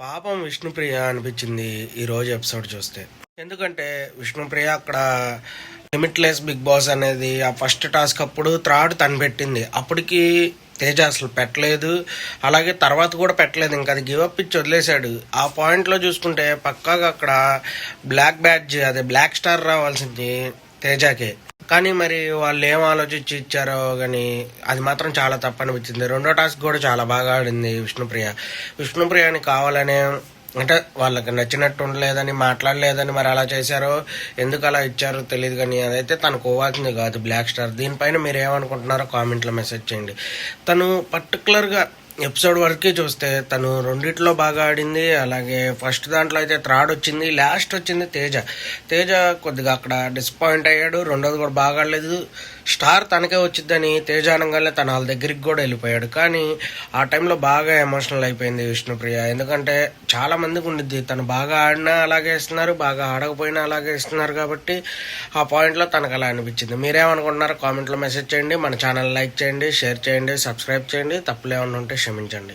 పాపం విష్ణుప్రియ అనిపించింది ఈరోజు ఎపిసోడ్ చూస్తే. ఎందుకంటే విష్ణుప్రియ అక్కడ లిమిట్లెస్ బిగ్ బాస్ అనేది ఆ ఫస్ట్ టాస్క్ అప్పుడు థ్రాడ్ తను పెట్టింది. అప్పటికి తేజ అసలు పెట్టలేదు, అలాగే తర్వాత కూడా పెట్టలేదు. ఇంకా అది గివప్ ఇచ్చి వదిలేశాడు. ఆ పాయింట్లో చూసుకుంటే పక్కాగా అక్కడ బ్లాక్ బ్యాడ్జ్, అదే బ్లాక్ స్టార్ రావాల్సింది తేజాకే. కానీ మరి వాళ్ళు ఏం ఆలోచించి ఇచ్చారో కానీ అది మాత్రం చాలా తప్పు అనిపించింది. రెండో టాస్క్ కూడా చాలా బాగా ఆడింది విష్ణుప్రియని కావాలనే, అంటే వాళ్ళకి నచ్చినట్టు ఉండలేదని, మాట్లాడలేదని మరి అలా చేశారో, ఎందుకు అలా ఇచ్చారో తెలియదు. కానీ అదైతే తనకు పోవాల్సింది కాదు బ్లాక్ స్టార్. దీనిపైన మీరు ఏమనుకుంటున్నారో కామెంట్లో మెసేజ్ చేయండి. తను పర్టికులర్గా ఎపిసోడ్ వరకే చూస్తే తను రెండిట్లో బాగా ఆడింది. అలాగే ఫస్ట్ దాంట్లో అయితే థ్రాడ్ వచ్చింది, లాస్ట్ వచ్చింది తేజ కొద్దిగా అక్కడ డిసప్పాయింట్ అయ్యాడు. రెండోది కూడా బాగా ఆడలేదు. స్టార్ తనకే వచ్చిద్దని తేజ అనగానే తన వాళ్ళ దగ్గరికి కూడా వెళ్ళిపోయాడు. కానీ ఆ టైంలో బాగా ఎమోషనల్ అయిపోయింది విష్ణుప్రియ. ఎందుకంటే చాలా మందికి ఉండిద్ది, తను బాగా ఆడినా అలాగే ఇస్తున్నారు, బాగా ఆడకపోయినా అలాగే ఇస్తున్నారు. కాబట్టి ఆ పాయింట్లో తనకు అలా అనిపించింది. మీరేమనుకుంటున్నారో కామెంట్లో మెసేజ్ చేయండి. మన ఛానల్ లైక్ చేయండి, షేర్ చేయండి, సబ్స్క్రైబ్ చేయండి. తప్పులు ఏమన్నా ఉంటే క్షమించండి.